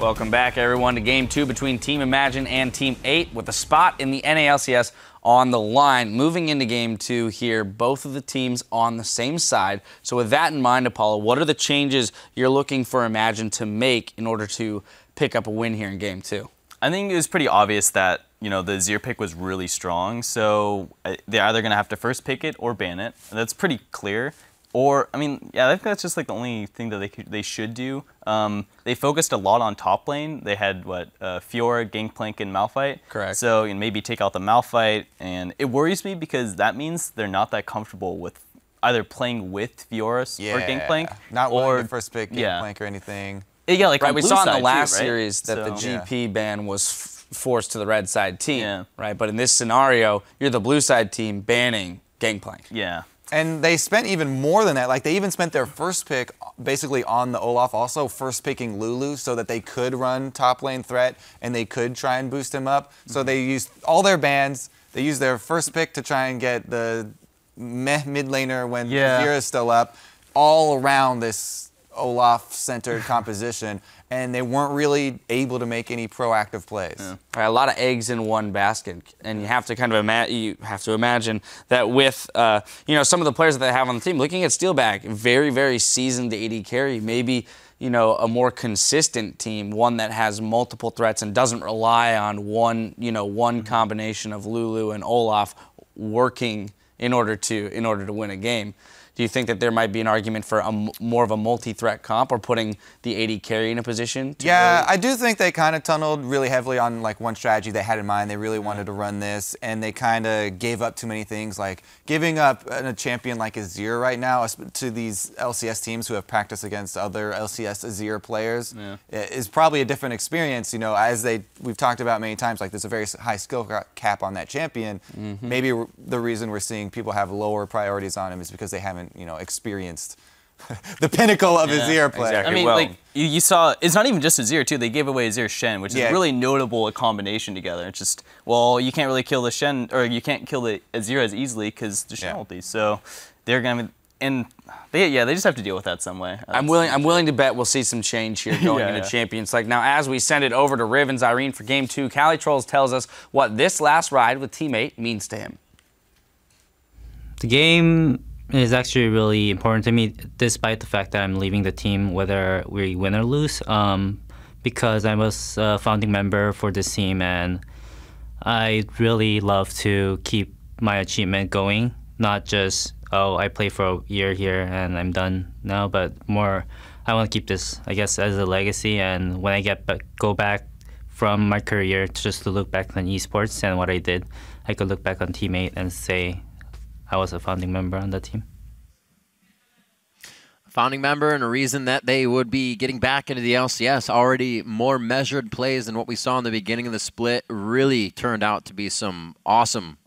Welcome back, everyone, to Game 2 between Team Imagine and Team 8 with a spot in the NALCS on the line. Moving into Game 2 here, both of the teams on the same side. So with that in mind, Apollo, what are the changes you're looking for Imagine to make in order to pick up a win here in Game 2? I think it was pretty obvious that, the Azir pick was really strong, so they're either going to have to first pick it or ban it. That's pretty clear. Or, I think that's just like the only thing that they should do. They focused a lot on top lane. They had, Fiora, Gangplank, and Malphite. Correct. So, maybe take out the Malphite. And it worries me because that means they're not that comfortable with either playing with Fiora or Gangplank. Not willing to first pick Gangplank or anything. Yeah, like right, we saw in the last too, right? series that the GP ban was forced to the red side team, right? But in this scenario, you're the blue side team banning Gangplank. Yeah. And they spent even more than that. Like, they even spent their first pick basically on the Olaf also, first picking Lulu so that they could run top lane threat and they could try and boost him up. So they used all their bans. They used their first pick to try and get the mid laner when Fiora is still up, all around this Olaf-centered composition, and they weren't really able to make any proactive plays. Yeah. Right, a lot of eggs in one basket, and you have to kind of imagine that with some of the players that they have on the team. Looking at Steelback, very, very seasoned AD carry, maybe a more consistent team, one that has multiple threats and doesn't rely on one combination of Lulu and Olaf working in order to win a game. Do you think that there might be an argument for more of a multi-threat comp or putting the AD carry in a position? I do think they kind of tunneled really heavily on one strategy they had in mind. They really wanted to run this, and they kind of gave up too many things, like giving up a champion like Azir right now to these LCS teams who have practiced against other LCS Azir players is probably a different experience. As we've talked about many times, like there's a very high skill cap on that champion. Maybe the reason we're seeing people have lower priorities on him is because they haven't experienced the pinnacle of Azir play. Exactly. You saw, it's not even just Azir too. They gave away Azir Shen, which is really notable a combination together. It's just, you can't really kill the Shen, or you can't kill the Azir as easily because the Shen ulti. So they're gonna, they just have to deal with that some way. I'm willing to bet we'll see some change here going into Champions League. Now, as we send it over to Riv and Zyrene for Game 2, Cali Trolls tells us what this last ride with teammate means to him. The game is actually really important to me, despite the fact that I'm leaving the team whether we win or lose, because I was a founding member for this team, and I really love to keep my achievement going, not just, I play for a year here and I'm done now, but more, I want to keep this, I guess, as a legacy, and when I go back from my career just to look back on esports and what I did, I could look back on teammate and say, I was a founding member on the team. Founding member, and a reason that they would be getting back into the LCS. Already more measured plays than what we saw in the beginning of the split. Really turned out to be some awesome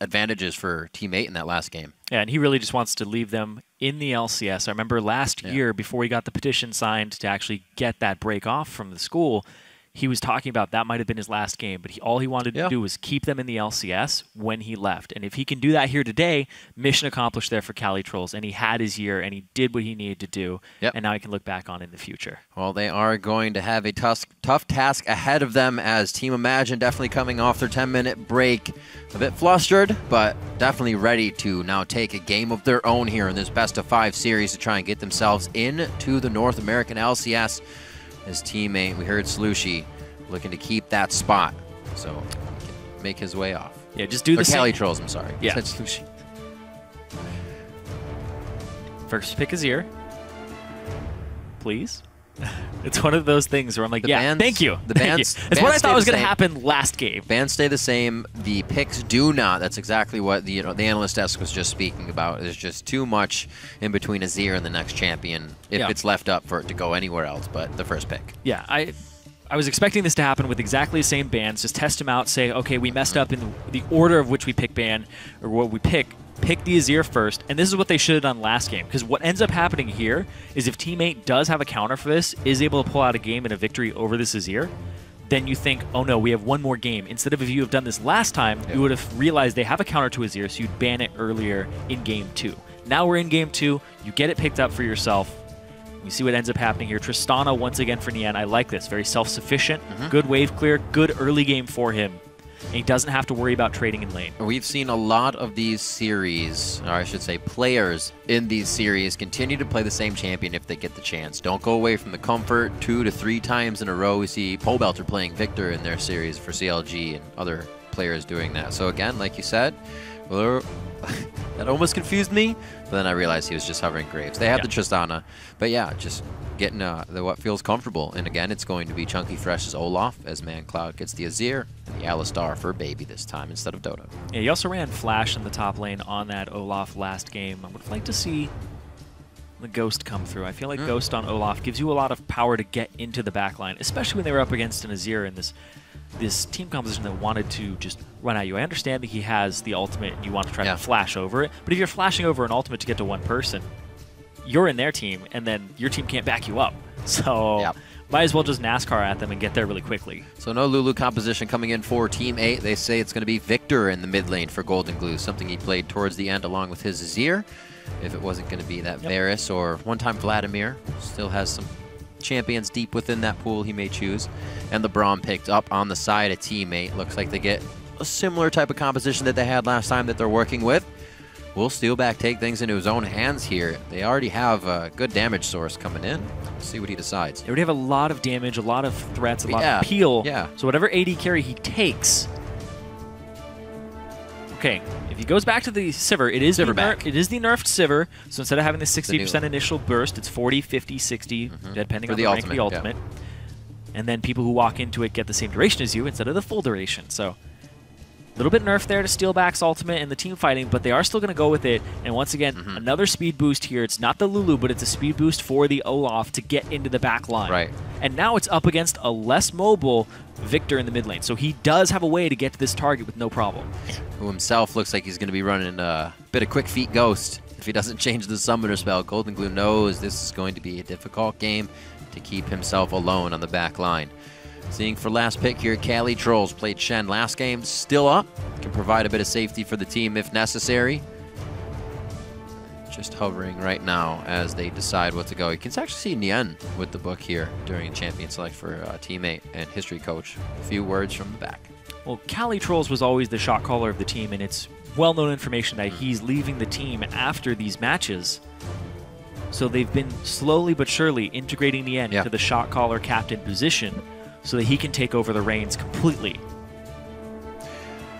advantages for Team 8 in that last game. Yeah, and he really just wants to leave them in the LCS. I remember last year, before he got the petition signed to actually get that break off from the school, he was talking about that might have been his last game, but all he wanted to do was keep them in the LCS when he left. And if he can do that here today, mission accomplished there for Cali Trolls. And he had his year, and he did what he needed to do, and now he can look back on in the future. Well, they are going to have a tough task ahead of them, as Team Imagine definitely coming off their 10-minute break. A bit flustered, but definitely ready to now take a game of their own here in this best-of-5 series to try and get themselves into the North American LCS. His teammate, we heard Slushy, looking to keep that spot, so he can make his way off. Yeah, just do the same. Cali Trolls, I'm sorry. Yeah. Said Slushy. First pick Azir, please. It's one of those things where I'm like, thank you. The bans, It's what I thought was going to happen last game. Bans stay the same. The picks do not. That's exactly what the analyst desk was just speaking about. There's just too much in between Azir and the next champion if it's left up for it to go anywhere else but the first pick. Yeah, I was expecting this to happen with exactly the same bans. Just test them out, say, okay, we messed up in the order of which we pick ban, or what we pick the Azir first, and this is what they should have done last game, because what ends up happening here is if Team 8 does have a counter for this, is able to pull out a game and a victory over this Azir, then you think, oh no, we have one more game. Instead of if you have done this last time, you would have realized they have a counter to Azir, so you'd ban it earlier in Game 2. Now we're in Game 2, you get it picked up for yourself, We see what ends up happening here. Tristana once again for Nian. I like this. Very self-sufficient, good wave clear, good early game for him. And he doesn't have to worry about trading in lane. We've seen a lot of these series, or I should say players in these series, continue to play the same champion if they get the chance. Don't go away from the comfort 2 to 3 times in a row. We see Pole Belter playing Victor in their series for CLG and other players doing that. So again, like you said, well, that almost confused me, but then I realized he was just hovering Graves. They have the Tristana, but yeah, just getting what feels comfortable. And again, it's going to be Chunky Fresh's Olaf as ManCloud gets the Azir and the Alistar for Baby this time instead of Dodo. Yeah, he also ran Flash in the top lane on that Olaf last game. I would like to see the Ghost come through. I feel like Ghost on Olaf gives you a lot of power to get into the backline, especially when they were up against an Azir in this team composition that wanted to just run at you. I understand that he has the ultimate and you want to try to flash over it, but if you're flashing over an ultimate to get to one person, you're in their team, and then your team can't back you up. So might as well just NASCAR at them and get there really quickly. So no Lulu composition coming in for Team 8. They say it's going to be Victor in the mid lane for Golden Glue, something he played towards the end along with his Azir. If it wasn't going to be that Varus or one-time Vladimir, still has some champions deep within that pool he may choose. And the Braum picked up on the side of Team 8. Looks like they get a similar type of composition that they had last time that they're working with. Will Steelback take things into his own hands here? They already have a good damage source coming in. Let's see what he decides. They already have a lot of damage, a lot of threats, a lot of peel. Yeah. So whatever AD carry he takes. Okay, if he goes back to the Sivir, it is the nerfed Sivir. So instead of having the 60% initial burst, it's 40, 50, 60, depending on the rank of the ultimate. And then people who walk into it get the same duration as you instead of the full duration. So a little bit nerfed there to Steelback's ultimate and the team fighting, but they are still going to go with it. And once again, another speed boost here. It's not the Lulu, but it's a speed boost for the Olaf to get into the back line. Right. And now it's up against a less mobile Victor in the mid lane. So he does have a way to get to this target with no problem. Who himself looks like he's going to be running a bit of Quick Feet Ghost if he doesn't change the Summoner spell. Golden Glue knows this is going to be a difficult game to keep himself alone on the back line. Seeing for last pick here, Cali Trolls played Shen last game, still up, can provide a bit of safety for the team if necessary. Just hovering right now as they decide what to go. You can actually see Nian with the book here during Champion Select for teammate and history coach. A few words from the back. Well, Cali Trolls was always the shot caller of the team, and it's well-known information that he's leaving the team after these matches. So they've been slowly but surely integrating Nian into the shot caller captain position, so that he can take over the reins completely.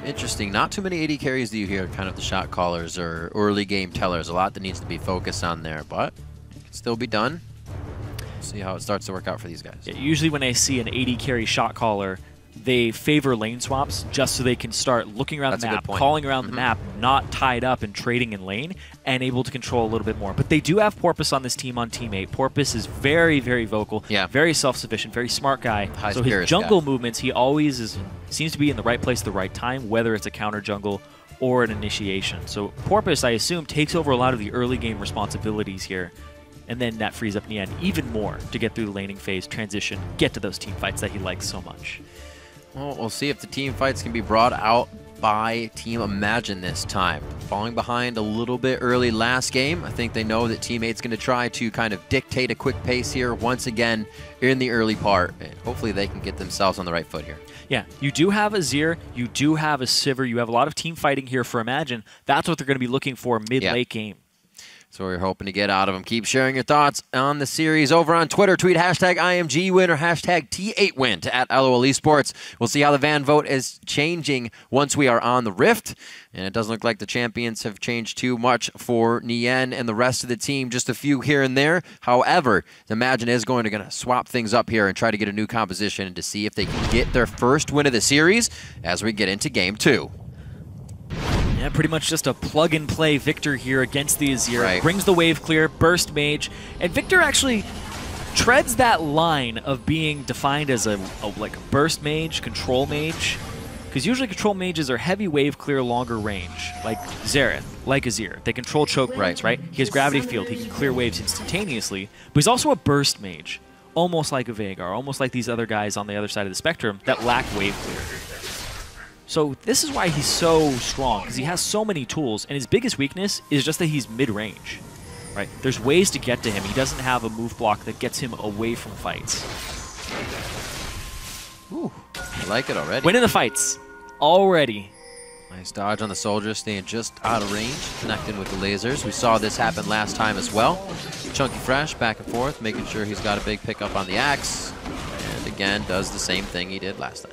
Interesting. Not too many AD carries do you hear kind of the shot callers or early game tellers. A lot that needs to be focused on there, but it can still be done. See how it starts to work out for these guys. Yeah, usually when I see an AD carry shot caller, they favor lane swaps just so they can start looking around the map, calling around the map, not tied up and trading in lane, and able to control a little bit more. But they do have Porpoise on this team on Team 8. Porpoise is very, very vocal, very self-sufficient, very smart guy. So his jungle movements, he always seems to be in the right place at the right time, whether it's a counter jungle or an initiation. So Porpoise, I assume, takes over a lot of the early game responsibilities here. And then that frees up Nian even more to get through the laning phase, transition, get to those team fights that he likes so much. Well, we'll see if the team fights can be brought out by Team Imagine this time. Falling behind a little bit early last game, I think they know that Team 8's going to try to kind of dictate a quick pace here once again in the early part. And hopefully they can get themselves on the right foot here. Yeah, you do have a Azir, you do have a Sivir, you have a lot of team fighting here for Imagine. That's what they're going to be looking for mid-late game. So we're hoping to get out of them. Keep sharing your thoughts on the series over on Twitter. Tweet hashtag IMGWin or hashtag T8Win to @LOL Esports. We'll see how the Van vote is changing once we are on the Rift. And it doesn't look like the champions have changed too much for Nian and the rest of the team. Just a few here and there. However, Imagine is going to swap things up here and try to get a new composition and to see if they can get their first win of the series as we get into Game 2. Yeah, pretty much just a plug-and-play Victor here against the Azir. Right. Brings the wave clear, burst mage, and Victor actually treads that line of being defined as a burst mage, control mage, because usually control mages are heavy wave clear, longer range, like Xerath, like Azir. They control choke points, right? He has gravity field, he can clear waves instantaneously, but he's also a burst mage, almost like a Veigar, almost like these other guys on the other side of the spectrum that lack wave clear. So this is why he's so strong, because he has so many tools, and his biggest weakness is just that he's mid-range. right? There's ways to get to him. He doesn't have a move block that gets him away from fights. Ooh, I like it already. Winning the fights already. Nice dodge on the soldier, staying just out of range, connecting with the lasers. We saw this happen last time as well. Chunky Fresh back and forth, making sure he's got a big pickup on the axe. And again, does the same thing he did last time.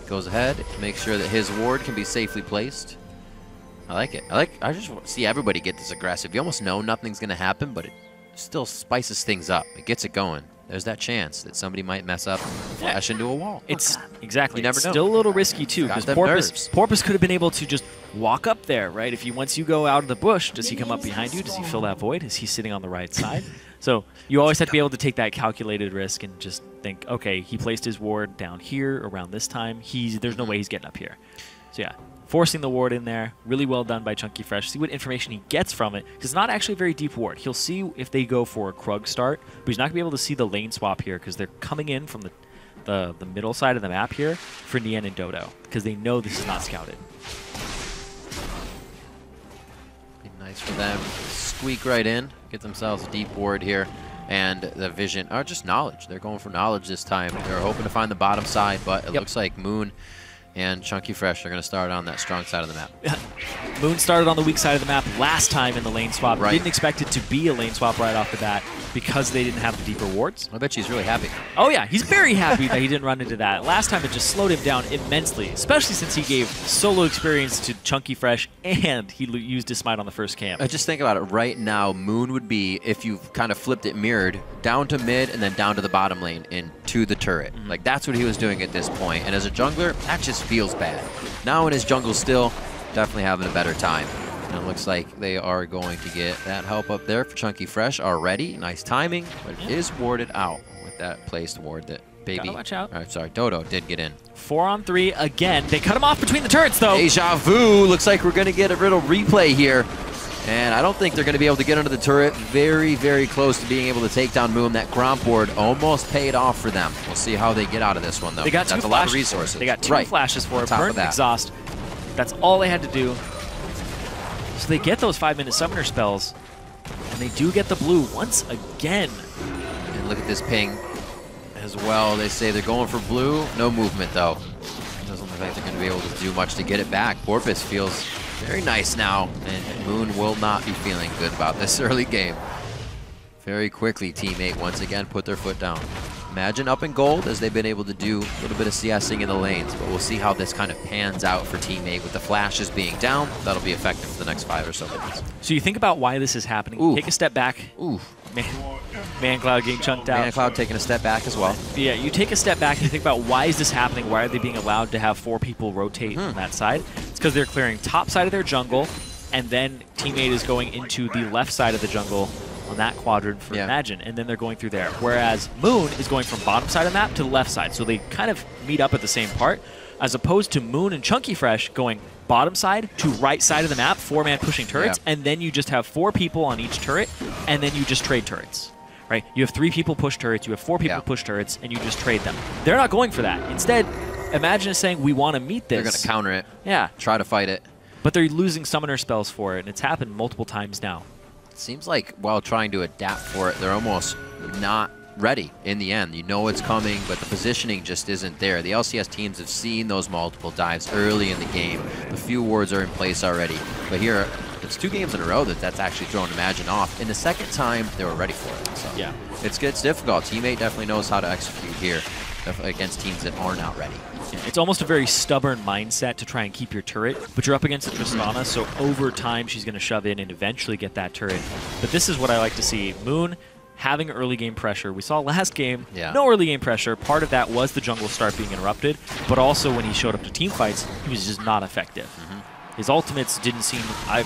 Goes ahead, makes sure that his ward can be safely placed. I like it. I just want to see everybody get this aggressive. You almost know nothing's going to happen, but it still spices things up. It gets it going. There's that chance that somebody might mess up and flash into a wall. It's exactly. You never know. Still a little risky too, because Porpoise could have been able to just walk up there, right? Once you go out of the bush, does he come up behind you? Does he fill that void? Is he sitting on the right side? So you always have to be able to take that calculated risk and just think, okay, he placed his ward down here around this time. There's no way he's getting up here. So yeah. Forcing the ward in there, really well done by Chunky Fresh. See what information he gets from it, because it's not actually a very deep ward. He'll see if they go for a Krug start, but he's not going to be able to see the lane swap here, because they're coming in from the middle side of the map here for Nian and Dodo, because they know this is not scouted. Be nice for them. Squeak right in, get themselves a deep ward here, and the vision, or just knowledge. They're going for knowledge this time. They're hoping to find the bottom side, but it looks like Moon and Chunky Fresh are going to start on that strong side of the map. Moon started on the weak side of the map last time in the lane swap. Right. Didn't expect it to be a lane swap right off the bat because they didn't have the deeper wards. I bet she's really happy. Oh yeah, he's very happy that he didn't run into that. Last time it just slowed him down immensely, especially since he gave solo experience to Chunky Fresh and he used his smite on the first camp. Just think about it. Right now, Moon would be, if you kind of flipped it mirrored, down to mid and then down to the bottom lane into the turret. Like, that's what he was doing at this point. And as a jungler, that just feels bad. Now in his jungle still, definitely having a better time. And it looks like they are going to get that help up there for Chunky Fresh already. Nice timing, but it is warded out with that placed ward that Baby. Gotta watch out. All right, sorry, Dodo did get in. 4-on-3 again. They cut him off between the turrets, though. Deja vu. Looks like we're going to get a little replay here. And I don't think they're going to be able to get under the turret. Very, very close to being able to take down Moon. That Gromp board almost paid off for them. We'll see how they get out of this one, though. They got That's two a lot of flashes. resources. They got two flashes for it. Burn Burn and exhaust. That's all they had to do. So they get those 5-minute summoner spells. And they do get the blue once again. And look at this ping as well. They say they're going for blue. No movement, though. Doesn't look like they're going to be able to do much to get it back. Porpoise feels very nice now, and Moon will not be feeling good about this early game. Very quickly, teammate once again put their foot down. Imagine up in gold, as they've been able to do a little bit of CSing in the lanes, but we'll see how this kind of pans out for teammate with the flashes being down. That'll be effective for the next 5 or so minutes. So you think about why this is happening. Ooh. Take a step back. Ooh. Man Cloud getting chunked out. Man Cloud taking a step back as well. Yeah, you take a step back and you think about why is this happening? Why are they being allowed to have 4 people rotate on that side? It's because they're clearing top side of their jungle, and then teammate is going into the left side of the jungle on that quadrant for Imagine, and then they're going through there. Whereas Moon is going from bottom side of the map to the left side, so they kind of meet up at the same part, as opposed to Moon and Chunky Fresh going bottom side to right side of the map, 4-man pushing turrets, and then you just have 4 people on each turret, and then you just trade turrets. Right? You have 3 people push turrets, you have 4 people push turrets, and you just trade them. They're not going for that. Instead, Imagine is saying, we want to meet this. They're going to counter it. Yeah. Try to fight it. But they're losing summoner spells for it, and it's happened multiple times now. It seems like while trying to adapt for it, they're almost not ready in the end. You know it's coming, but the positioning just isn't there. The LCS teams have seen those multiple dives early in the game. The few wards are in place already. But here, it's 2 games in a row that's actually thrown Imagine off. And the second time, they were ready for it. So yeah, it's difficult. Teammate definitely knows how to execute here against teams that are not ready. Yeah, it's almost a very stubborn mindset to try and keep your turret, but you're up against a Tristana, so over time she's going to shove in and eventually get that turret. But this is what I like to see. Moon having early game pressure. We saw last game, no early game pressure. Part of that was the jungle start being interrupted, but also when he showed up to team fights, he was just not effective. His ultimates didn't seem... I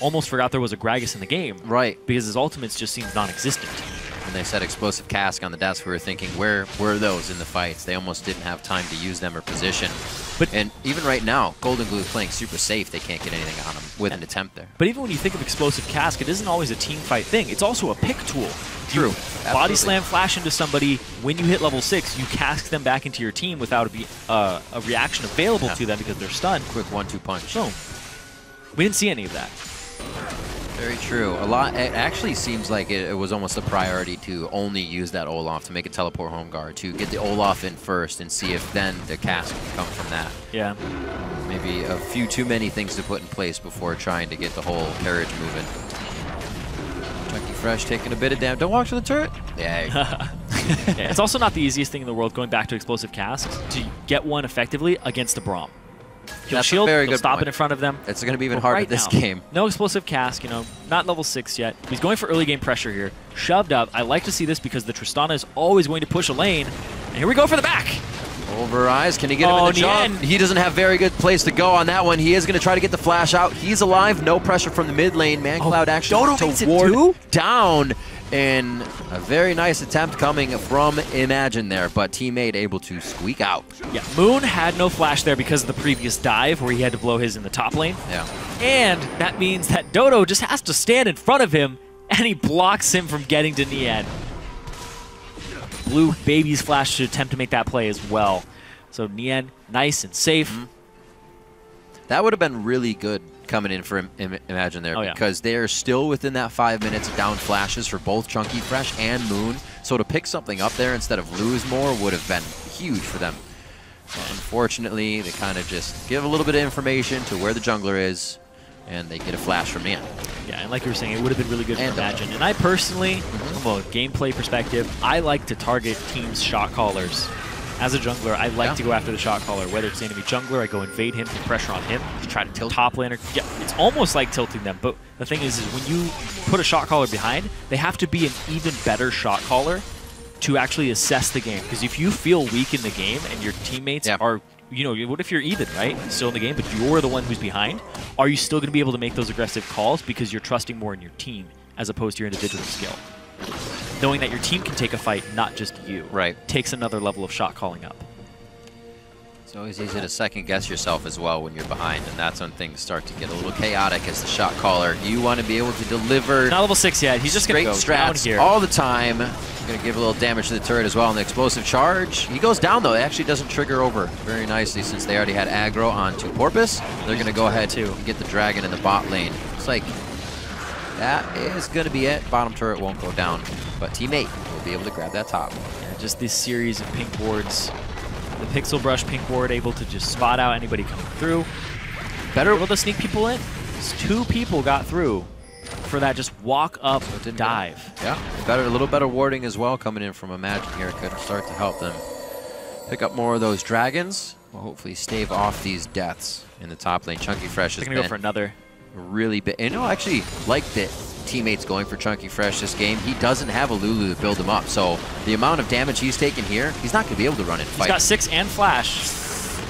almost forgot there was a Gragas in the game. Right. Because his ultimates just seemed non-existent. When they said explosive cask on the desk, we were thinking, where were those in the fights? They almost didn't have time to use them or position. And even right now, Golden Glue is playing super safe. They can't get anything on them with an attempt there. But even when you think of explosive cask, it isn't always a team fight thing. It's also a pick tool. True. Body slam flash into somebody. When you hit level 6, you cask them back into your team without a reaction available to them because they're stunned. Quick 1-2 punch. Boom. We didn't see any of that. Very true. It actually seems like it was almost a priority to only use that Olaf to make a teleport home guard, to get the Olaf in first and see if then the cast can come from that. Yeah. Maybe a few too many things to put in place before trying to get the whole carriage moving. Chunky Fresh taking a bit of damage. Don't walk to the turret. Yeah. Yeah, it's also not the easiest thing in the world, going back to explosive casks, to get one effectively against a Braum. He'll That's shield, a very he'll good stop point. it in front of them. It's going to be even But harder right this now, game. No explosive cask, you know, not level 6 yet. He's going for early game pressure here. Shoved up. I like to see this because the Tristana is always going to push a lane. And here we go for the back. Over eyes, can he get him in the jump? He doesn't have very good place to go on that one. He is going to try to get the flash out. He's alive, no pressure from the mid lane. ManCloud actually to ward down. And a very nice attempt coming from Imagine there, but teammate able to squeak out. Yeah, Moon had no flash there because of the previous dive where he had to blow his in the top lane. Yeah. And that means that Dodo just has to stand in front of him, and he blocks him from getting to Nian. Blue Baby's flash to attempt to make that play as well. So Nian, nice and safe. That would have been really good coming in for Imagine there, because they are still within that 5 minutes of down flashes for both Chunky Fresh and Moon. So to pick something up there instead of lose more would have been huge for them. Unfortunately, they kind of just give a little bit of information to where the jungler is, and they get a flash from Nian. Yeah, and like you were saying, it would have been really good for Imagine. And I personally, from a gameplay perspective, I like to target teams' shot callers. As a jungler, I like to go after the shot caller. Whether it's the enemy jungler, I go invade him, put pressure on him, to try to tilt top laner. Yeah, it's almost like tilting them, but the thing is when you put a shot caller behind, they have to be an even better shot caller to actually assess the game. Because if you feel weak in the game and your teammates are, you know, what if you're even, right? Still in the game, but you're the one who's behind, are you still going to be able to make those aggressive calls because you're trusting more in your team as opposed to your individual skill? Knowing that your team can take a fight, not just you, takes another level of shot calling up. It's always easy to second guess yourself as well when you're behind, and that's when things start to get a little chaotic as the shot caller. You want to be able to deliver. Not level 6 yet. He's just going to go down here all the time. Going to give a little damage to the turret as well on the explosive charge. He goes down though. It actually doesn't trigger over very nicely since they already had aggro onto Porpoise. They're going to go ahead to get the dragon in the bot lane. It's like that is going to be it. Bottom turret won't go down, but teammate will be able to grab that top. Yeah, just this series of pink wards. The Pixel Brush pink ward able to just spot out anybody coming through. Better able to sneak people in. Just 2 people got through for that just walk up dive. Yeah, a little better warding as well coming in from Imagine here. Could start to help them pick up more of those dragons. Will hopefully stave off these deaths in the top lane. Chunky Fresh is going to go for another. Really big. And I actually like that teammates going for Chunky Fresh this game. He doesn't have a Lulu to build him up, so the amount of damage he's taken here, he's not going to be able to run and fight. He's got 6 and flash.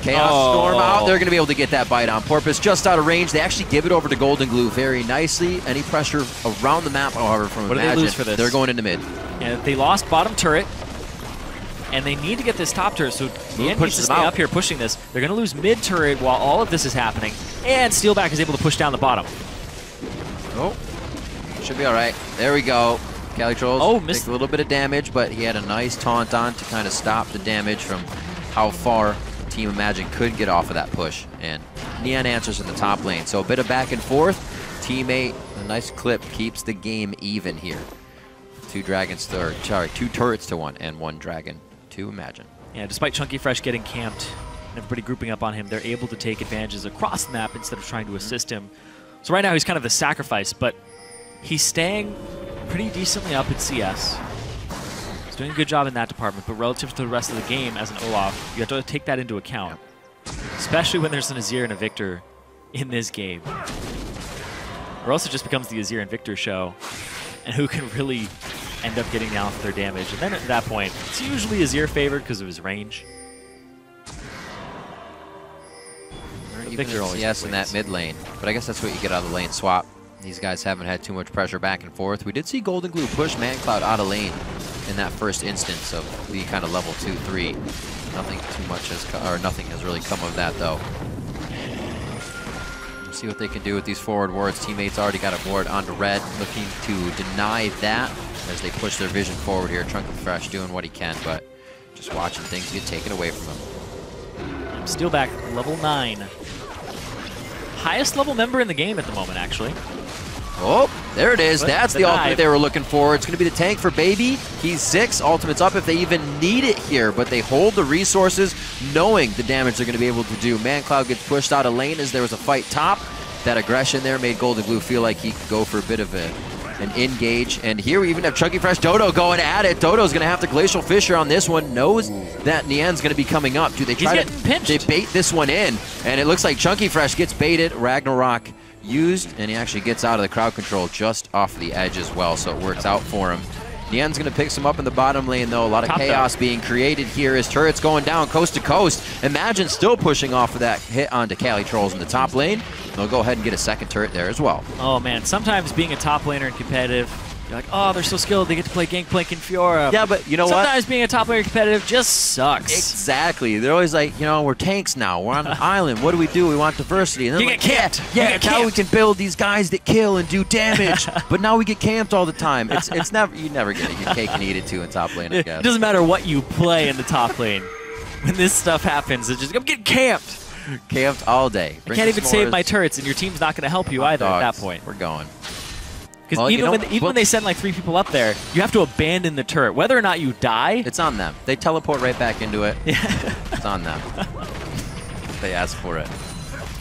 Chaos Storm out. They're going to be able to get that bite on Porpoise just out of range. They actually give it over to Golden Glue very nicely. Any pressure around the map, however, from What Imagine, do they lose for this? They're going into mid. Yeah, they lost bottom turret, and they need to get this top turret, so Nian needs to stay up here pushing this. They're going to lose mid turret while all of this is happening, and Steelback is able to push down the bottom. Oh, should be all right. There we go. Cali Trolls missed take a little bit of damage, but he had a nice taunt on to kind of stop the damage from how far Team Imagine could get off of that push. And Nian answers in the top lane. So a bit of back and forth. Teammate, a nice clip, keeps the game even here. 2 turrets to 1 and 1 dragon to Imagine. Yeah, despite Chunky Fresh getting camped and everybody grouping up on him, they're able to take advantages across the map instead of trying to assist him. So right now he's kind of the sacrifice, but he's staying pretty decently up in CS. He's doing a good job in that department, but relative to the rest of the game as an Olaf, you have to take that into account. Especially when there's an Azir and a Victor in this game. Or else it just becomes the Azir and Victor show, and who can really end up getting down for their damage. And then at that point, it's usually Azir favored because of his range. Victor always in that mid lane, but I guess that's what you get out of the lane swap. These guys haven't had too much pressure back and forth. We did see Golden Glue push ManCloud out of lane in that first instance of the kind of level 2-3. Nothing has really come of that though. Let's see what they can do with these forward wards. Teammates already got a ward onto red, looking to deny that as they push their vision forward here. Chunky Fresh doing what he can, but just watching things get taken away from him. Steelback, level 9. Highest level member in the game at the moment, actually. Oh, there it is. That's the ultimate dive. they were looking for. It's going to be the tank for Baby. He's 6. Ultimate's up if they even need it here, but they hold the resources knowing the damage they're going to be able to do. ManCloud gets pushed out of lane as there was a fight top. That aggression there made Golden Glue feel like he could go for a bit of an engage. And here we even have Chunky Fresh Dodo going at it. Dodo's going to have to Glacial Fissure on this one. Knows that Nian's going to be coming up. Do they try He's getting pinched. They bait this one in, and it looks like Chunky Fresh gets baited. Ragnarok used, and he actually gets out of the crowd control just off the edge as well, so it works out for him. Nian's going to pick some up in the bottom lane, though. A lot of chaos being created here as turrets going down coast to coast. Imagine still pushing off of that hit onto Cali Trolls in the top lane. They'll go ahead and get a second turret there as well. Oh, man. Sometimes being a top laner in competitive, you're like, oh, they're so skilled. They get to play Gangplank and Fiora. Yeah, but you know what? Sometimes being a top laner competitive just sucks. Exactly. They're always like, you know, we're tanks now. We're on an island. What do? We want diversity. And You like, get camped. Yeah, You get now we camped. can build these guys that kill and do damage. But now we get camped all the time. It's never, you never get it. Your cake and eat it too in top lane, I It guess. doesn't matter what you play in the top lane. When this stuff happens, it's just, I'm getting camped. Camped all day. I can't even save my turrets, and your team's not going to help you either at that point. We're going. Because Well, even, you know, when they send like 3 people up there, you have to abandon the turret. Whether or not you die, It's on them. They teleport right back into it. yeah. It's on them. They ask for it.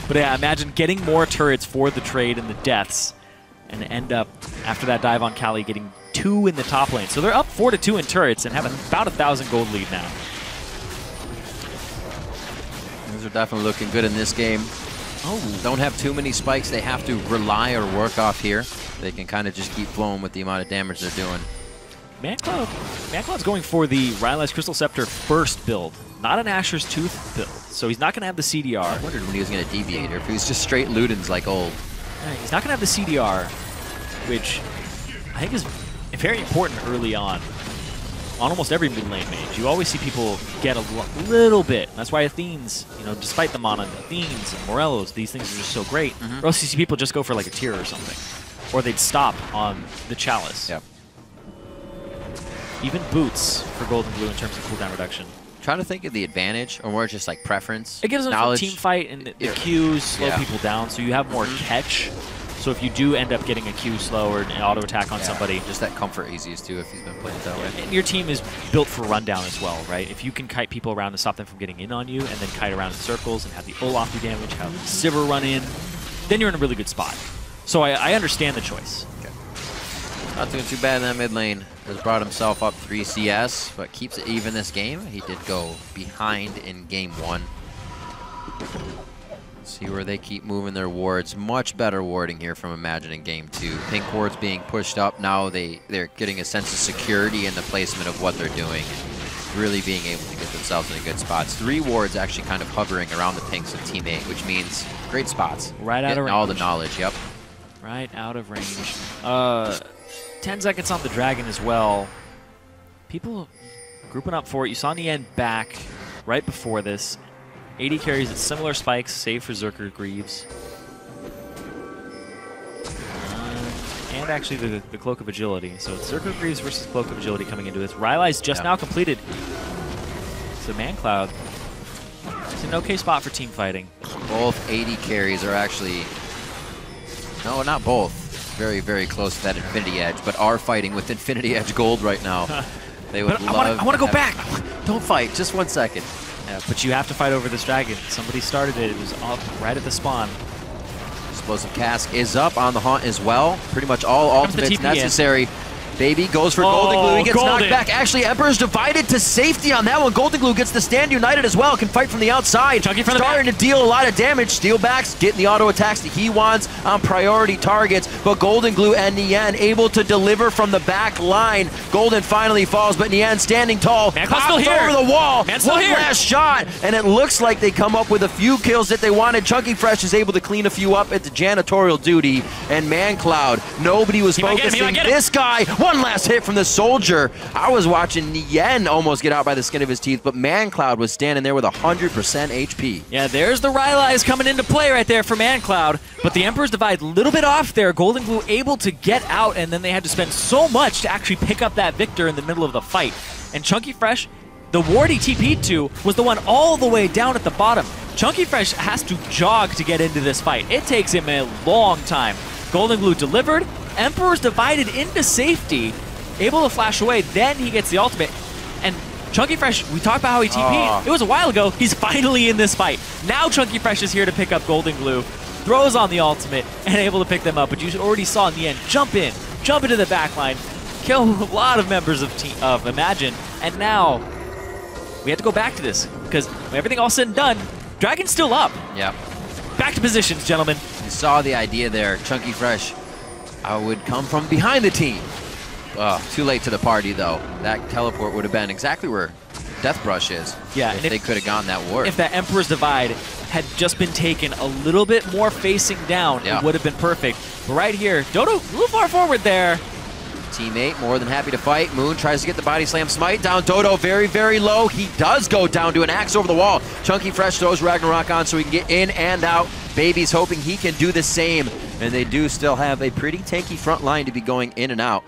But yeah, imagine getting more turrets for the trade and the deaths, and end up, after that dive on Cali, getting 2 in the top lane. So they're up 4-2 in turrets and have about 1,000 gold lead now. Things are definitely looking good in this game. Oh, don't have too many spikes they have to rely or work off here. They can kind of just keep flowing with the amount of damage they're doing. ManCloud's going for the Rylai's Crystal Scepter first build, not an Asher's Tooth build. So he's not going to have the CDR. I wondered when he was going to deviate, or if he was just straight Ludens like old. He's not going to have the CDR, which I think is very important early on almost every mid lane mage. You always see people get a little bit. That's why Athene's, you know, despite the mana, Athene's and Morellos, these things are just so great. Or else you see people just go for like a tier or something. Or they'd stop on the Chalice. Yep. Even Boots for Golden Blue in terms of cooldown reduction. Trying to think of the advantage, or more just like preference. It gives them knowledge. team fight, and the Qs slow people down, so you have more catch. So if you do end up getting a Q slow or an auto attack on somebody, Just that comfort easiest too if he's been playing that way. and your team is built for rundown as well, right? If you can kite people around to stop them from getting in on you, and then kite around in circles and have the Olaf do damage, have Sivir run in, then you're in a really good spot. So I understand the choice. Not doing too bad in that mid lane. Has brought himself up 3 CS, but keeps it even this game. He did go behind in game 1. See where they keep moving their wards. Much better warding here from Imagine in game 2. Pink wards being pushed up. Now they're getting a sense of security in the placement of what they're doing. And really being able to get themselves in good spots. 3 wards actually kind of hovering around the pinks of Team 8, which means great spots. Right out of Getting range. all the knowledge, yep. Right out of range. 10 seconds on the Dragon as well. People grouping up for it. You saw Nien back right before this. 80 carries at similar spikes, save for Zerker Greaves. And actually the Cloak of Agility. So it's Zerker Greaves versus Cloak of Agility coming into this. Rylai's just now completed. So ManCloud is an okay spot for team fighting. Both 80 carries are actually... No, not both. Very, very close to that Infinity Edge, but are fighting with Infinity Edge Gold right now. They would love... I want to go back! Don't fight, just 1 second. Yeah, but you have to fight over this dragon. Somebody started it. It was up right at the spawn. Explosive Cask is up on the Haunt as well. Pretty much all Comes the ultimates TP in. necessary. Baby goes for Golden Glue. He gets knocked back. Actually, Emperor's divided to safety on that one. Golden Glue gets the stand united as well. Can fight from the outside. Chunky from the Starting to deal a lot of damage. Steelbacks getting the auto attacks that he wants on priority targets. But Golden Glue and Nien able to deliver from the back line. Golden finally falls, but Nien standing tall. Man's still here. Over the wall. Man's still One here. last shot. And it looks like they come up with a few kills that they wanted. Chunky Fresh is able to clean a few up at the janitorial duty. And ManCloud, nobody was focusing. This guy, one last hit from the soldier. I was watching Nien almost get out by the skin of his teeth, but ManCloud was standing there with 100% HP. Yeah, there's the Rylai's coming into play right there for ManCloud. But the Emperor's Divide a little bit off there. Golden Glue able to get out, and then they had to spend so much to actually pick up that victor in the middle of the fight. And Chunky Fresh, the ward he TP'd to was the one all the way down at the bottom. Chunky Fresh has to jog to get into this fight. It takes him a long time. Golden Glue delivered. Emperor's divided into safety, able to flash away. Then he gets the ultimate. And Chunky Fresh, we talked about how he TP'd. It was a while ago. He's finally in this fight. Now Chunky Fresh is here to pick up Golden Glue, throws on the ultimate, and able to pick them up. But you already saw in the end, jump into the backline, kill a lot of members of Imagine, and now we have to go back to this because everything all said and done, Dragon's still up. Yep. Back to positions, gentlemen. You saw the idea there. Chunky Fresh would come from behind the team. Too late to the party, though. That teleport would have been exactly where Death Brush is. Yeah, if they could have gotten that ward. If that Emperor's Divide had just been taken a little bit more facing down, it would have been perfect. But right here, Dodo a little far forward there. Teammate more than happy to fight. Moon tries to get the body slam smite down. Dodo very, very low. He does go down to an axe over the wall. Chunky Fresh throws Ragnarok on so he can get in and out. Baby's hoping he can do the same. And they do still have a pretty tanky front line to be going in and out.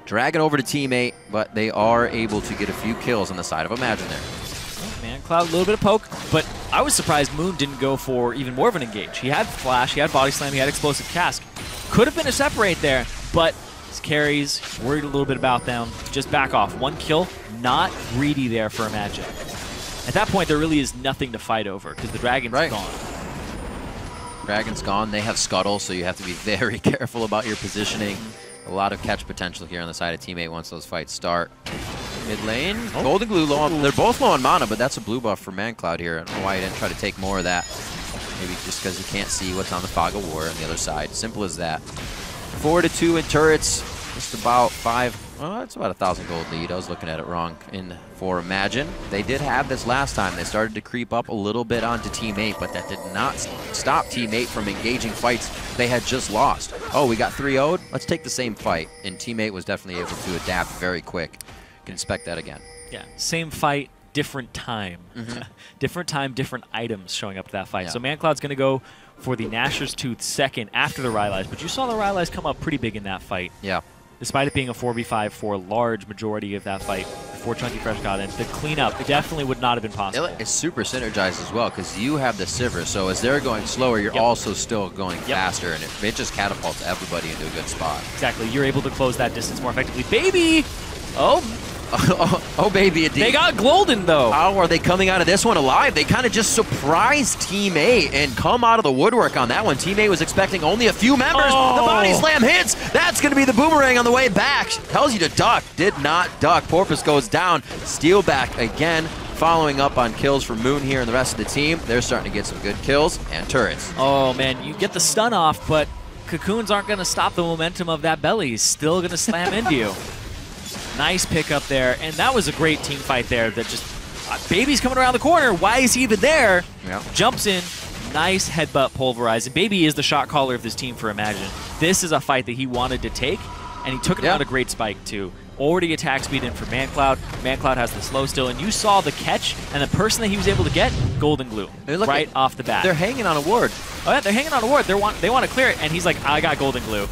Dragon over to teammate, but they are able to get a few kills on the side of Imagine there. Man, Cloud, a little bit of poke, but I was surprised Moon didn't go for even more of an engage. He had Flash, he had Body Slam, he had Explosive Cask. Could have been a separate there, but his carries, worried a little bit about them. Just back off. One kill, not greedy there for Imagine. At that point, there really is nothing to fight over because the Dragon's gone. Dragon's gone. They have Scuttle, so you have to be very careful about your positioning. A lot of catch potential here on the side of teammate once those fights start. Mid lane, Golden Glue low on, they're both low on mana, but that's a blue buff for ManCloud here. I don't know why he didn't try to take more of that. Maybe just because he can't see what's on the Fog of War on the other side. Simple as that. 4-2 in turrets, just about 5. Well, it's about 1,000 gold lead. I was looking at it wrong for Imagine. They did have this last time. They started to creep up a little bit onto Team 8, but that did not stop Team 8 from engaging fights they had just lost. Oh, we got 3-0'd? Let's take the same fight. And Team 8 was definitely able to adapt very quick. You can expect that again. Yeah, same fight, different time. Different time, different items showing up to that fight. Yeah. So ManCloud's going to go for the Gnasher's Tooth second after the Rylai's, but you saw the Rylai's come up pretty big in that fight. Yeah. Despite it being a 4v5 for a large majority of that fight before Chunky Fresh got in, the cleanup definitely would not have been possible. It's super synergized as well because you have the Sivir, so as they're going slower, you're also still going faster, and it just catapults everybody into a good spot. Exactly. You're able to close that distance more effectively. Baby! Oh, oh, baby, indeed. They got Golden, though. How are they coming out of this one alive? They kind of just surprised Team 8 and come out of the woodwork on that one. Team 8 was expecting only a few members. The body slam hits. That's going to be the boomerang on the way back. Tells you to duck. Did not duck. Porpoise goes down. Steal back again. Following up on kills from Moon here and the rest of the team. They're starting to get some good kills and turrets. Oh, man. You get the stun off, but Cocoons aren't going to stop the momentum of that belly. He's still going to slam into you. Nice pick up there, and that was a great team fight there that just, Baby's coming around the corner. Why is he even there? Yep. Jumps in, nice headbutt pulverize. And Baby is the shot caller of this team for Imagine. This is a fight that he wanted to take, and he took it out a great spike too. Already attack speed in for ManCloud. ManCloud has the slow still, and you saw the catch, and the person that he was able to get, Golden Glue, right off the bat. They're hanging on a ward. Oh yeah, they're hanging on a ward. They want to clear it, and he's like, I got Golden Glue.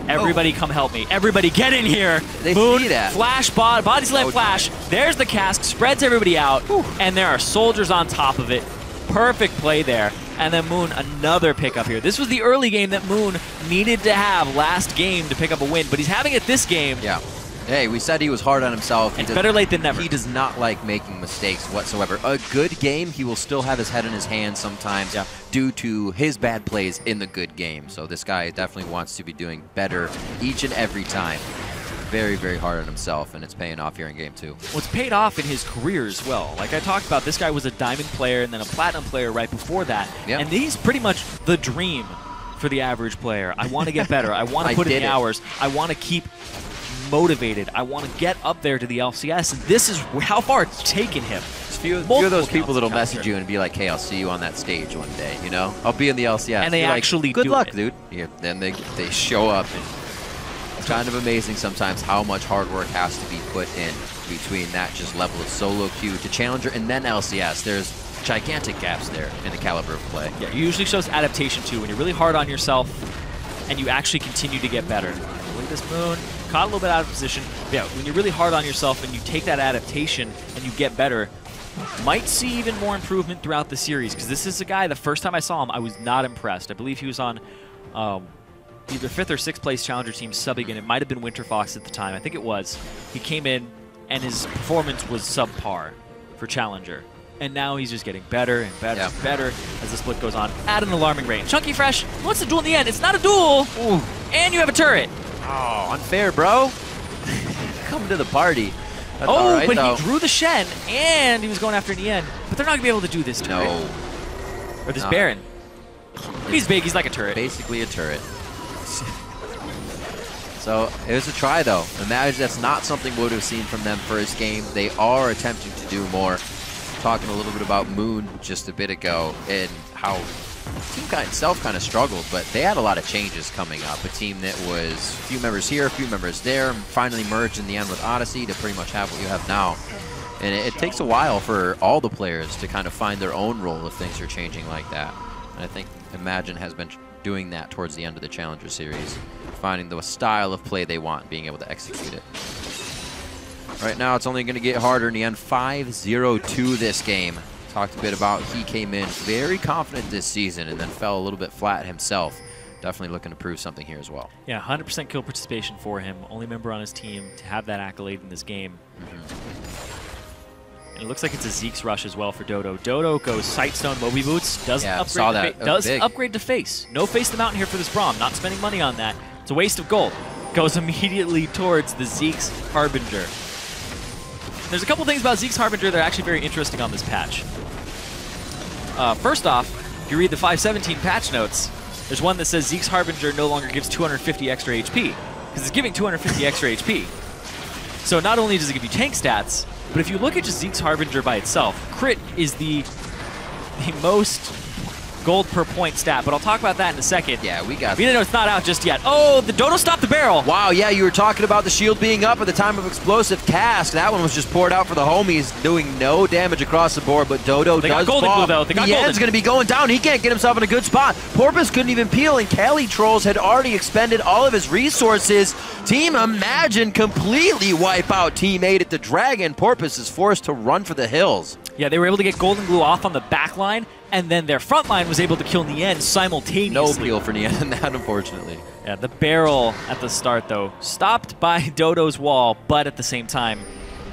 Everybody come help me. Everybody get in here. They Moon, see that. Flash, body slam flash. There's the cask, spreads everybody out, and there are soldiers on top of it. Perfect play there. And then Moon, another pickup here. This was the early game that Moon needed to have last game to pick up a win, but he's having it this game. Yeah. Hey, we said he was hard on himself. It's better late than never. He does not like making mistakes whatsoever. A good game, he will still have his head in his hands sometimes due to his bad plays in the good game. So this guy definitely wants to be doing better each and every time. Very, very hard on himself, and it's paying off here in game 2. Well, it's paid off in his career as well. Like I talked about, this guy was a diamond player and then a platinum player right before that. Yep. And he's pretty much the dream for the average player. I want to get better. I want to put in the hours. I want to keep motivated. I want to get up there to the LCS, and this is how far it's taken him. Few of those people that'll message you and be like, hey, I'll see you on that stage one day, you know? I'll be in the LCS. And they actually like, good luck, dude. Yeah, then they show up, and it's kind of amazing sometimes how much hard work has to be put in between that just level of solo queue to Challenger and then LCS. There's gigantic gaps there in the caliber of play. Yeah, it usually shows adaptation too. When you're really hard on yourself and you actually continue to get better. Look at this Moon. Caught a little bit out of position. But yeah, when you're really hard on yourself and you take that adaptation and you get better, might see even more improvement throughout the series. Because this is a guy, the first time I saw him, I was not impressed. I believe he was on either 5th or 6th place Challenger team subbing in. It might have been Winter Fox at the time. I think it was. He came in, and his performance was subpar for Challenger. And now he's just getting better and better and better as the split goes on at an alarming rate. Chunky Fresh wants to duel in the end. It's not a duel, and you have a turret. Oh, unfair, bro. Come to the party. That's but though. he drew the Shen, and he was going after Nien. But they're not going to be able to do this turret. No. Or this Baron. He's big. He's like a turret. Basically a turret. So it was a try, though. Imagine that's not something we would have seen from them first game. They are attempting to do more. Talking a little bit about Moon just a bit ago and how the team itself kind of struggled, but they had a lot of changes coming up. A team that was a few members here, a few members there, and finally merged in the end with Odyssey to pretty much have what you have now. And it takes a while for all the players to kind of find their own role if things are changing like that. And I think Imagine has been doing that towards the end of the Challenger Series, finding the style of play they want, being able to execute it. Right now, it's only going to get harder in the end. 5-0-2 this game. Talked a bit about he came in very confident this season and then fell a little bit flat himself. Definitely looking to prove something here as well. Yeah, 100% kill participation for him. Only member on his team to have that accolade in this game. And it looks like it's a Zeke's rush as well for Dodo. Dodo goes Sightstone, Moby Boots, doesn't upgrade to face. No face the mountain here for this Braum. Not spending money on that. It's a waste of gold. Goes immediately towards the Zeke's Harbinger. There's a couple things about Zeke's Harbinger that are actually very interesting on this patch. First off, if you read the 5.17 patch notes, there's one that says Zeke's Harbinger no longer gives 250 extra HP, because it's giving 250 extra HP. So not only does it give you tank stats, but if you look at just Zeke's Harbinger by itself, crit is the most gold per point stat, but I'll talk about that in a second. Yeah, we got know it's not out just yet. Oh, the Dodo stopped the barrel. Wow, yeah, you were talking about the shield being up at the time of explosive cast. That one was just poured out for the homies, doing no damage across the board, but Dodo does got golden fall. glue, though. They got golden. Nien's going to be going down. He can't get himself in a good spot. Porpoise couldn't even peel, and Cali Trolls had already expended all of his resources. Team Imagine completely wipe out Team 8 at the Dragon. Porpoise is forced to run for the hills. Yeah, they were able to get golden glue off on the back line, and then their front line was able to kill Nien simultaneously. No peel for Nien in that, unfortunately. Yeah, the barrel at the start, though, stopped by Dodo's wall, but at the same time,